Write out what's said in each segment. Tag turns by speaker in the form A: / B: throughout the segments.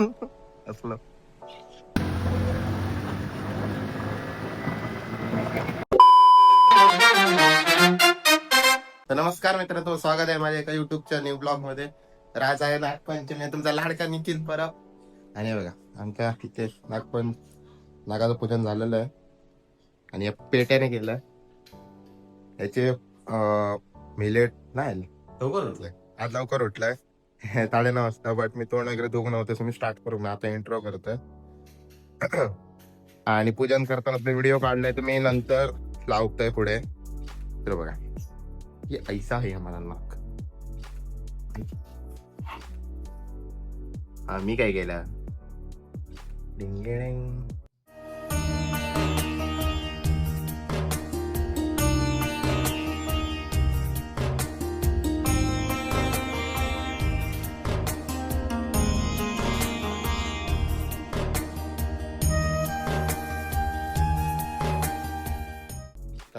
A: असलं. तर नमस्कार मित्रांनो, स्वागत आहे माझ्या एका युट्यूबच्या न्यू ब्लॉग मध्ये. तर आज आहे नागपंचमी, तुमचा लाडका निखिल परब. आणि बघा आमच्या इथे नागाचं पूजन झालेलं आहे आणि या पेट्याने केलं याचे मिलेट नाही लवकर उठलाय, आज लवकर उठलाय 9:30 वाजता. बट मी तोंड वगैरे धुवून नव्हतं, मी स्टार्ट करू आता इंट्रो करतोय. आणि पूजन करताना व्हिडिओ काढलाय तर मी नंतर लावतोय पुढे. तर बघा ये ऐसा है हमारा नाक. मी काय केलं डिंगेडिंग.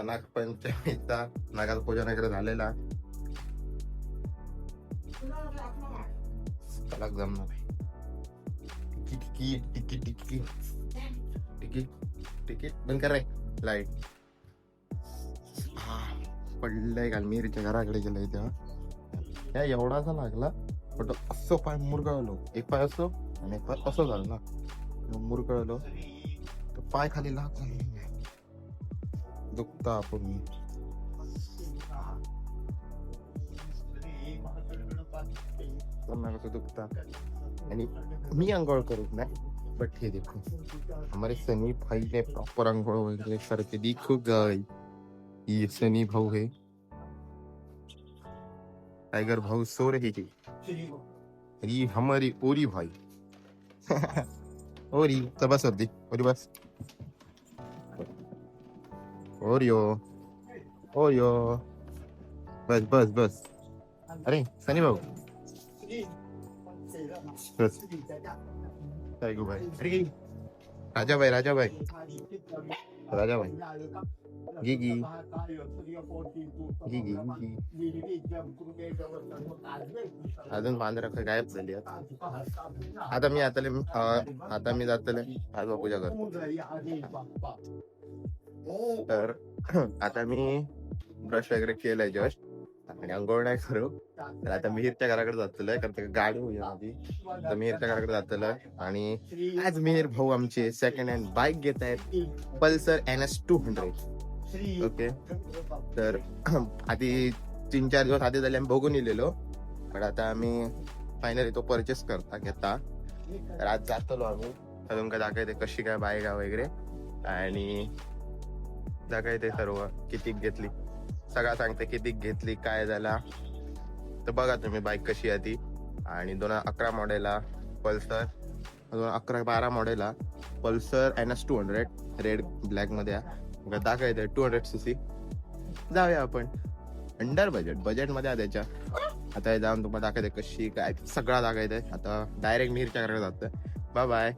A: नागपंचमीचा नागाचं पूजन वगैरे झालेला. त्याला जमणार नाही. तिकीट बंद कर रे. लाईट पडलंय काल मिरीच्या घराकडे गेलंय तेव्हा एवढासा लागला. पण असं पाय मुरगळलो, एक पाय असो आणि एक पाय असं झालं ना, मुरगळलो तर पाय खाली लागला. दुखता आपण कसं दुखता. आणि मी अंघोळ करूच नाही, बट हे देखो हमारे सनी भाई ने प्रॉपर अंघोळ वगैरे करके दिखो गई. ये सनी भाऊ है, टाइगर भाऊ सो रही थी. ये हमारी ओरी भाई. ओरी तर बस होती ओरी बस. ओरियो ओरियो बस बस बस. अरे सनी भाऊ बस. टाइगर भाई, अरे राजा भाई राजा भाई राजा भाई गिगी गिगी अजून 15 गायब झाली. आता मी जातले आज पूजा करतो. तर आता मी ब्रश वगैरे केलंय जस्ट आणि अंघोळ नाही करू. तर आता मिहीरच्या घराकडे जातलोय, कारण गाडी होईल आधी. तर मिहीरच्या घराकडे जातलोय आणि आज मिहीर भाऊ आमचे सेकंड हँड बाईक घेत आहेत, पल्सर NS200. ओके, तर आधी 3-4 दिवस आधी झाले आम्ही बघून गेलेलो, पण आता आम्ही फायनली तो परचेस घेता. तर आज जातलो आम्ही. अजून काय दाखवते कशी काय बाईक वगैरे आणि दाखवते सर्व किती घेतली, सगळं सांगते किती घेतली काय झाला. तर बघा तुम्ही बाईक कशी आहे ती. आणि 2011 मॉडेलला पल्सर, 2011-12 मॉडेलला पल्सर NS200 रेड ब्लॅक मध्ये दाखवते 200cc. जाऊया आपण अंडर बजेट मध्ये त्याच्या. आता जाऊन तुम्हाला दाखवते कशी काय सगळं दाखवते. आता डायरेक्ट मिरच्या घराकडे जातोय. Bye bye.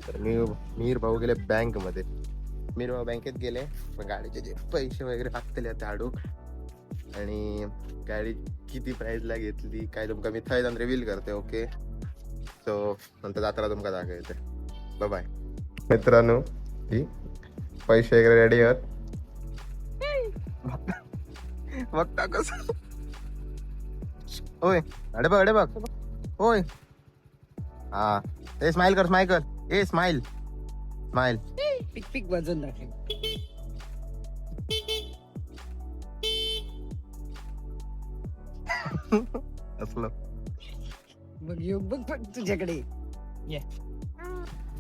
A: तर मीर भाऊ गेले बँक मध्ये. मीर भाऊ बँकेत गेले, गाडीचे जे पैसे वगैरे टाकतले आता हाडू. आणि गाडी किती प्राइसला घेतली काय तुमका मी थंय जाऊन रिव्हील करते. ओके, सो नंतर जाताना तुमका दाखवते. बाय बाय मित्रांनो. पैसे वगैरे रेडी आहेत. बघता कसं. ओय अडे बघ ओय. हा ए स्माइल कर ए स्माइल.
B: पिक पिक वजन दाखव.
A: असलं.
B: बघ योग बघ पण तुझ्याकडे.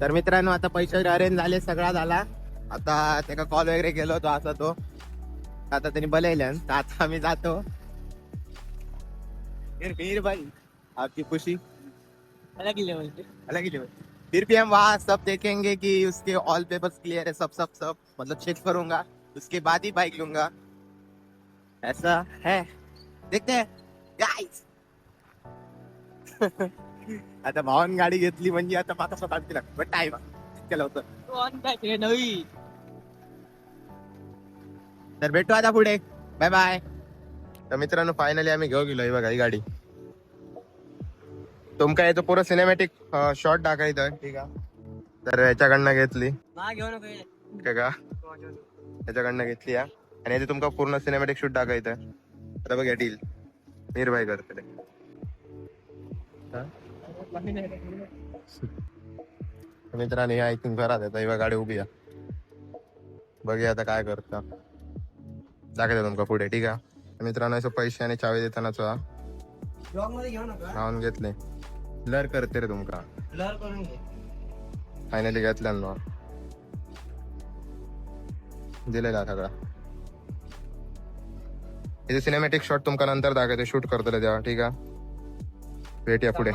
A: तर मित्रांनो आता पैसे अरेंज झाले, सगळा झाला. आता त्याला कॉल वगैरे केलो तो असा तो आता त्यांनी बोलायलं तर आता आम्ही जातो. फिर भाई आपकी खुशी
B: अलग ही लेवल पे.
A: अलग ही लेवल. फिर भी हम वहाँ सब देखेंगे कि उसके ऑल पेपर्स क्लियर है, सब मतलब चेक करूंगा, उसके बाद ही बाइक लूंगा. ऐसा है, देखते हैं गाइस. आता भावान गाडी घेतली म्हणजे आता माता स्वतः पण टाइम केलं होतं.
B: ऑन बॅक रे नवी.
A: तर भेटू आता पुढे. Bye bye. तर मित्रांनो फायनली आम्ही घेऊ गेलो. ही बघा ही गाडी. तुमका येतो पुरं सिनेमॅटिक शॉट टाकायचं ठीक आहे. तर याच्याकडनं घेतली
B: ना घेऊ नको.
A: का याच्याकडनं घेतली या आणि याचे तुमका पूर्ण सिनेमॅटिक शूट टाकायचं. आता बघा डील निर्भय करते. मित्रांनो आय थिंक घरात येतं. ही गाडी उभी आहे. बघूया आता काय करता. दाखवतो तुमका पुढे ठीक आहे. मित्रांनो असं पैसे आणि चावी देतानाच
B: ब्लॉग मध्ये घेऊ नका.
A: लावून घेतले. ब्लर करते रे तुमका.
B: ब्लर करून घे.
A: फायनली घेतल्यानं दिलेला सगळा. इथे सिनेमॅटिक शॉट तुमका नंतर दाखवते. शूट करतो तेव्हा ठीक आहे. भेटूया पुढे.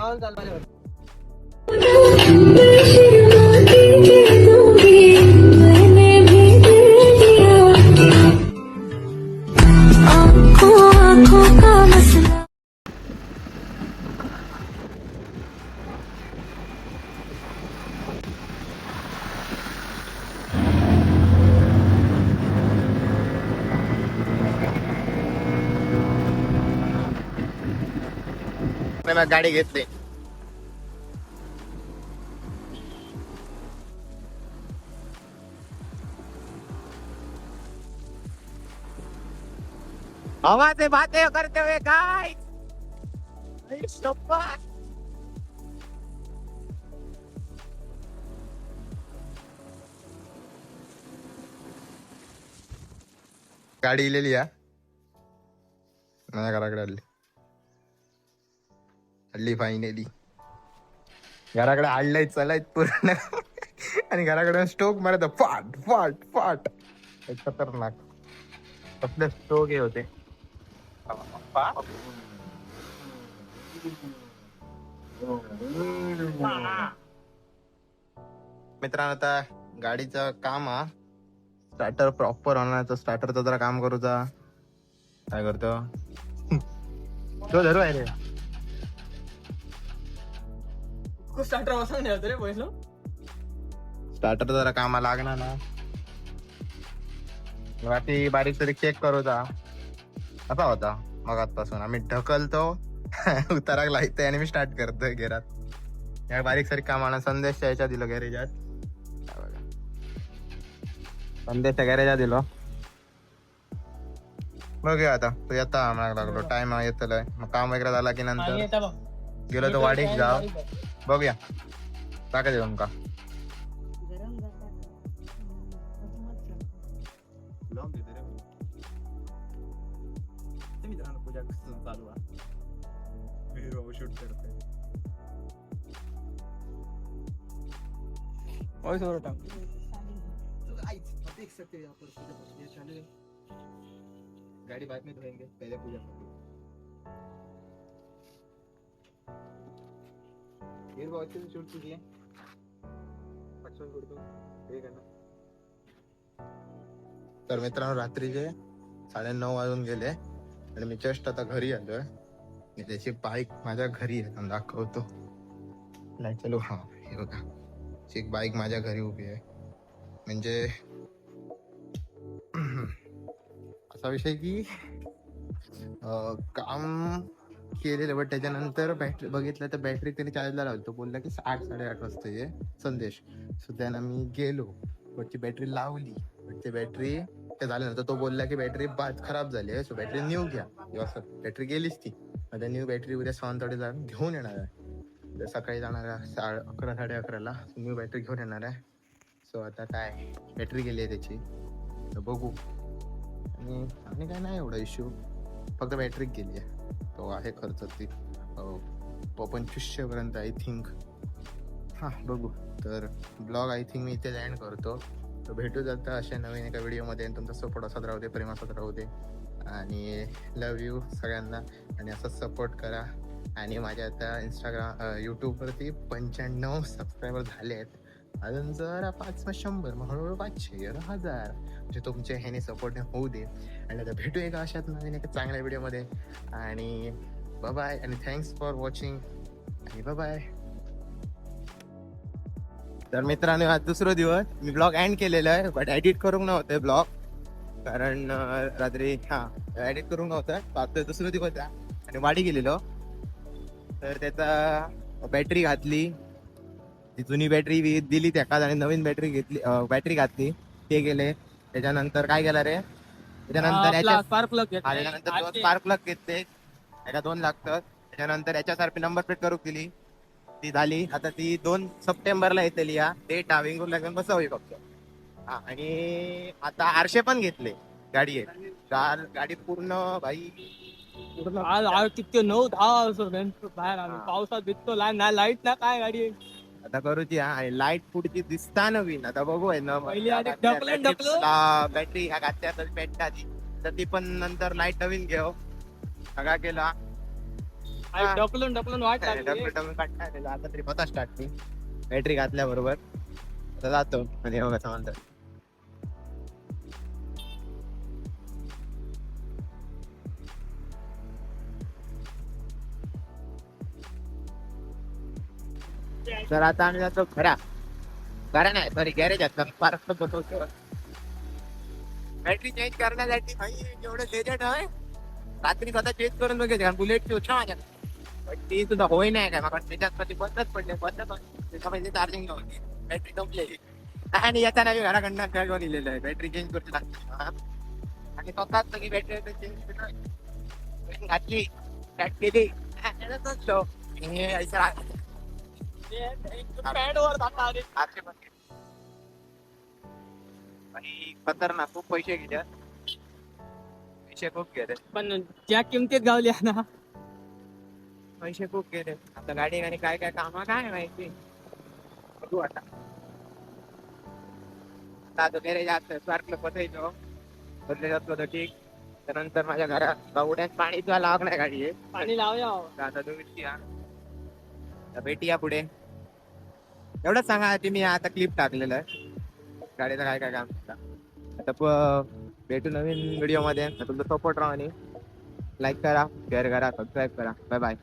A: गाडी घेतली. हवा से बातें करते हुए गाइस. गाडी इलेली या माझ्या घराकडे हल्ली फायनली घराकडे आणलंय चलाय पूर्ण आणि घराकडे स्टोक मारत फाट फाट फाट. खतरनाक कसले स्टोक हे होते. मित्रांनो आता गाडीचं काम हा स्टार्टर प्रॉपर होणार. स्टार्टरचं जरा काम करूचा. काय करतो तो धरू आहे रे.
B: स्टार्टर वाजून नाही होत रे पहिलं.
A: स्टार्टर जरा कामा लागणार ना. बाकी बारीक तरी चेक करूचा. असा होता मग आजपासून आम्ही ढकलतो उताराक लायतोय आणि मी स्टार्ट करतोय घरात. या बारीक सारी कामाला संदेश यायच्या दिलं गॅरेजात. संदेश गॅरेजात दिलो. बघूया आता तू येता मला लागलो टाइम येतलाय. मग काम वगैरे झाला की नंतर गेलो तर वाडीत जा. बघूया टाकायचं तुमका. मित्रांनो पूजा चालू आहे. शूट करते. गाड़ी बाद में धोएंगे, पहले पूजा करेंगे. फिर बहुत अच्छे से शूट कीजिए. तर मित्रांनो रात्रीचे 9:30 वाजून गेले आणि मी जस्ट आता घरी आलोय. त्याची बाईक माझ्या घरी आहे दाखवतो. नाही चलो हा हे बघा एक बाईक माझ्या घरी उभी आहे. म्हणजे असा विषय की काम केलेलं बट त्याच्यानंतर बॅटरी बघितलं तर बॅटरी त्याने चार्जला लावतो. बोलला की 8-8:30 वाजता ये संदेश. सो त्यानं मी गेलो बट ती बॅटरी लावली. बट ती बॅटरी ते झाल्यानंतर तो बोलला की बॅटरी बाद खराब झाली आहे. सो बॅटरी न्यू घ्या. बॅटरी गेलीच ती. आता न्यू बॅटरी उद्या सावंतवाडीला घेऊन येणार आहे. उद्या सकाळी जाणार आहे 11-11:30ला न्यू बॅटरी घेऊन येणार आहे. सो आता काय बॅटरी गेली आहे त्याची तर बघू. आणि काय नाही एवढा इश्यू. फक्त बॅटरी गेली आहे. तो आहे खर्च ती 2500 पर्यंत आय थिंक. हां बघू. तर ब्लॉग आय थिंक मी इथे लँड करतो. तर भेटू जाता अशा नवीन एका व्हिडिओमध्ये. तुमचा सपोर्ट असाच राहू दे, प्रेम असाच राहू दे. आणि लव यू सगळ्यांना. आणि असंच सपोर्ट करा. आणि माझ्या आता यूट्यूबवरती 95 सबस्क्रायबर झाले आहेत. अजून जरा 500 मग हळूहळू 500 1000 म्हणजे तुमच्या ह्याने सपोर्टने होऊ दे. आणि आता भेटू एका अशात नवीन एका चांगल्या व्हिडिओमध्ये. आणि बाय आणि थँक्स फॉर वॉचिंग आणि बाय. तर मित्रांनो आज दुसरा दिवस मी ब्लॉग एंड केलेला आहे, बट एडिट करून नव्हते ब्लॉग. कारण रात्री एडिट करून नव्हतं. फक्त दुसरा दिवस आणि वाडी गेलेलो. तर त्याचा बॅटरी घातली, ती जुनी बॅटरी दिली त्याका आणि नवीन बॅटरी घातली. ते गेले. त्याच्यानंतर काय केलं रे, त्याच्यानंतर
B: स्पार्क प्लग
A: त्याच्यानंतर स्पार्क प्लग घेतले. त्याला 2 लागतात. त्याच्यानंतर याच्यासारखी नंबर प्लेट करून दिली, ती झाली. आता ती 2 सप्टेंबरला येतली. या डेट विंगून लागून बसवी फक्त. आणि आता आरशे पण घेतले. गाडी आहे गाडी पूर्ण भाई पूर्ण
B: आज किती 9-10 बाहेर आलो. पावसात भिजतो. लाईट ना काय गाडी आहे.
A: आता करूची. आणि लाईट पुढची दिसता नवीन. आता बघू आहे ना
B: पहिली आधी ढकलून
A: बॅटरी ह्या घातल्या तर पेटतात. तर ती पण नंतर लाईट नवीन घेऊ सगळा केला.
B: ढकलून वाट लागली.
A: आता तरी पता स्टार्ट मी बॅटरी घातल्या बरोबर आता जातो. आणि हो कसं म्हणतात तर आता आम्ही जातो घरा नाही सॉरी गॅरेजात. पार्क बसवतो बॅटरी चेंज करण्यासाठी. भाई एवढं लेजट आहे. रात्री स्वतः चेंज करून बघायचे कारण बुलेटची होती ना माझ्या. पण ती सुद्धा होई नाही काय मग त्याच्यात मध्ये बंदच पडले. त्याच्यामध्ये चार्जिंग नव्हती, बॅटरी संपलेली. आणि येताना मी घराकडनं घेऊन दिलेलं आहे. बॅटरी चेंज करू लागते आणि स्वतःच सगळी बॅटरी चेंज घातली पॅक केली. खतरनाक खूप पैसे गेले. पैसे खूप गेले.
B: पण ज्या किमतीत गावली ना
A: पैसे खूप गेले. आता गाडी काय काय काम काय माहिती बघू. आता गॅरेज सारखं बसायचो बदले जात होतं ठीक. त्यानंतर माझ्या घरात उड्यात पाणी तुला लागणार गाडी आहे.
B: पाणी लावूया.
A: आता भेटी या पुढे. एवढंच सांगा की मी आता क्लिप टाकलेलं आहे गाडीचं काय काय काम. आता भेटू नवीन व्हिडिओ मध्ये. तुमचा सपोर्ट राहा आणि लाईक करा, शेअर करा, सबस्क्राईब करा. Bye bye.